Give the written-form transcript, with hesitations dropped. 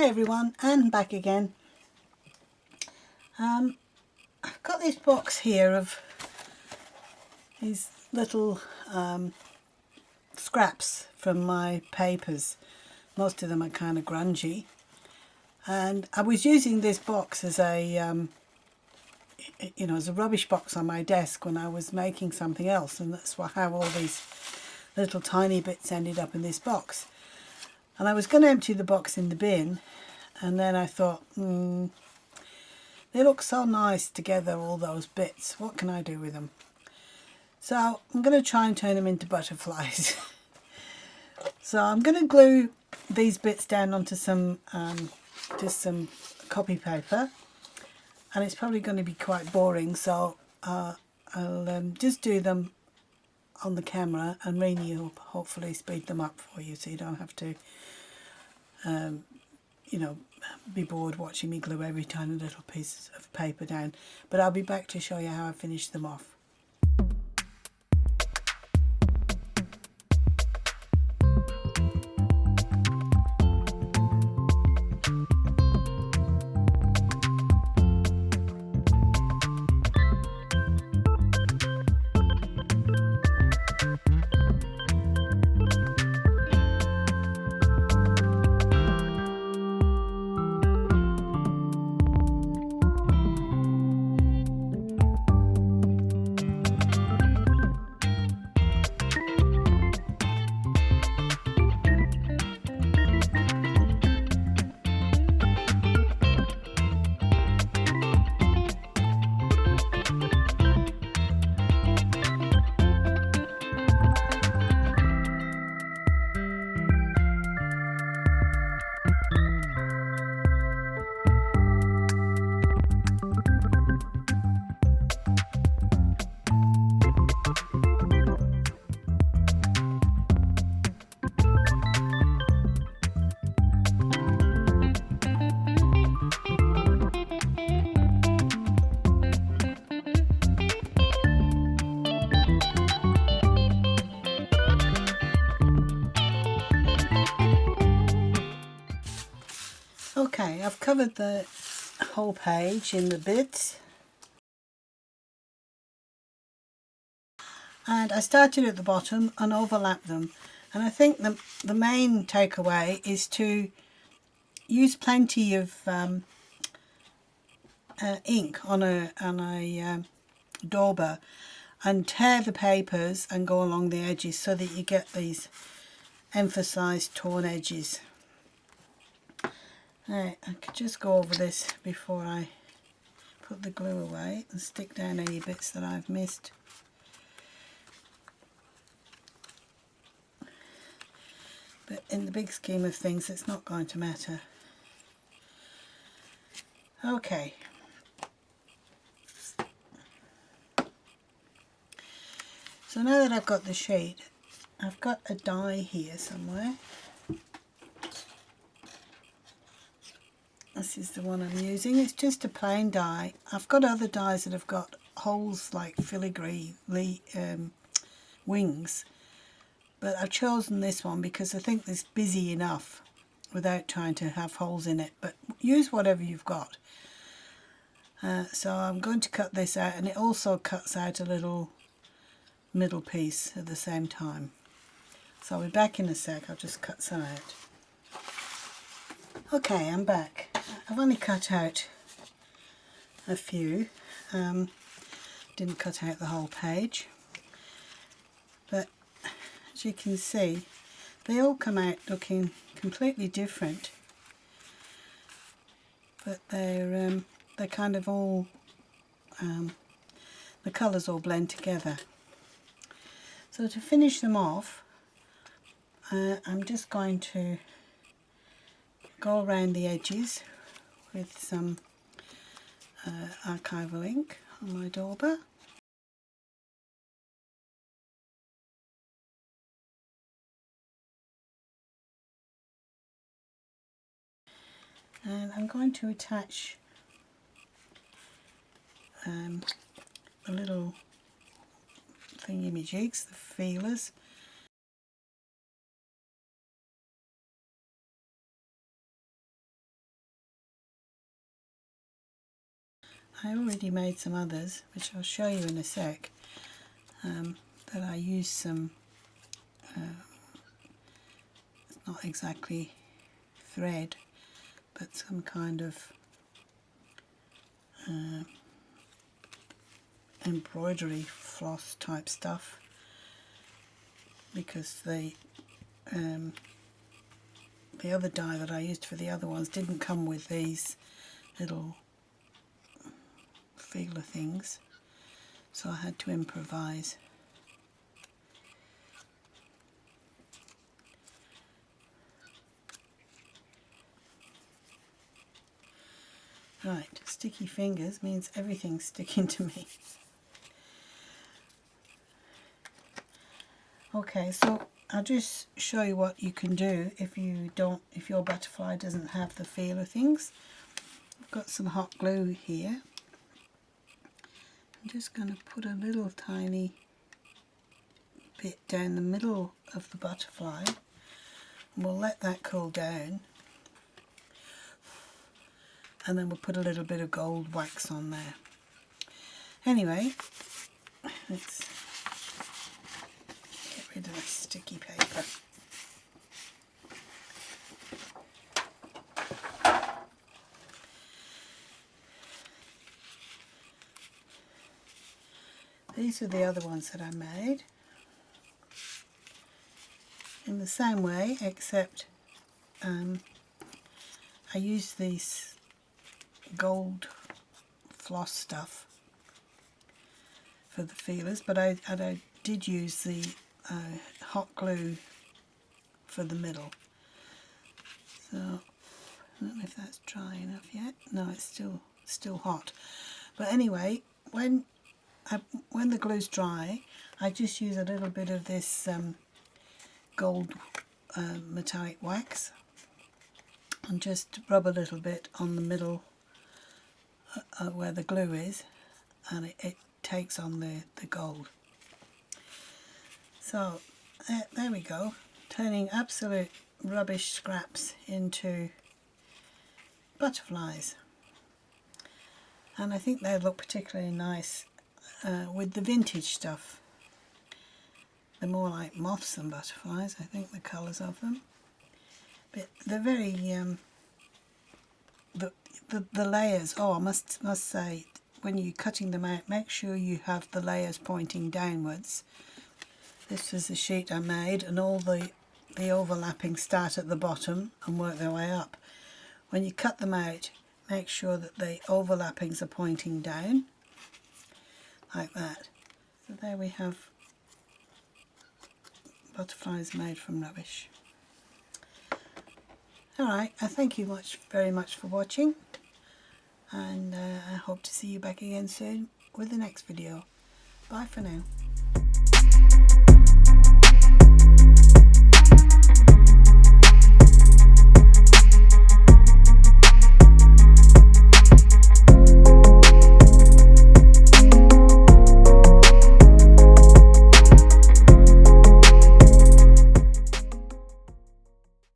Hi everyone, and back again. I've got this box here of these little scraps from my papers. Most of them are kind of grungy, and I was using this box as a as a rubbish box on my desk when I was making something else, and that's how all these little tiny bits ended up in this box. And I was going to empty the box in the bin, and then I thought, they look so nice together, all those bits. What can I do with them? So I'm going to try and turn them into butterflies. So I'm going to glue these bits down onto some just some copy paper, and it's probably going to be quite boring, so I'll just do them on the camera, and Rainy will hopefully speed them up for you so you don't have to be bored watching me glue every tiny little piece of paper down. But I'll be back to show you how I finish them off. Okay, I've covered the whole page in the bits, and I started at the bottom and overlapped them. And I think the main takeaway is to use plenty of ink on a dauber, and tear the papers and go along the edges so that you get these emphasized torn edges. Right, I could just go over this before I put the glue away and stick down any bits that I've missed. But in the big scheme of things, it's not going to matter. Okay. So now that I've got the sheet, I've got a die here somewhere. This is the one I'm using. It's just a plain die. I've got other dies that have got holes like filigree wings, but I've chosen this one because I think it's busy enough without trying to have holes in it. But use whatever you've got. So I'm going to cut this out, and it also cuts out a little middle piece at the same time. So I'll be back in a sec. I'll just cut some out. Okay, I'm back. I've only cut out a few, didn't cut out the whole page, but as you can see, they all come out looking completely different, but they're kind of all, the colours all blend together. So to finish them off, I'm just going to go around the edges with some archival ink on my dauber. And I'm going to attach the little thingy-majigs, the feelers, I already made some others, which I'll show you in a sec, that I used some, it's not exactly thread, but some kind of embroidery floss type stuff, because the other dye that I used for the other ones didn't come with these little feeler things, so I had to improvise. Right, sticky fingers means everything's sticking to me. Okay, so I'll just show you what you can do if your butterfly doesn't have the feeler things. I've got some hot glue here. I'm just going to put a little tiny bit down the middle of the butterfly, and we'll let that cool down, and then we'll put a little bit of gold wax on there. Anyway, let's get rid of the sticky paper. These are the other ones that I made in the same way, except I used these gold floss stuff for the feelers, but I did use the hot glue for the middle. So I don't know if that's dry enough yet. No, it's still hot. But anyway, when the glue's dry, I just use a little bit of this gold metallic wax and just rub a little bit on the middle where the glue is, and it takes on the gold. So there we go, turning absolute rubbish scraps into butterflies. And I think they look particularly nice with the vintage stuff. They're more like moths than butterflies, I think, the colours of them. But they're very the layers. Oh, I must say, when you're cutting them out, make sure you have the layers pointing downwards. This is the sheet I made, and all the overlapping start at the bottom and work their way up. When you cut them out, make sure that the overlappings are pointing down, like that. So there we have butterflies made from rubbish. Alright, I thank you very much for watching, and I hope to see you back again soon with the next video. Bye for now.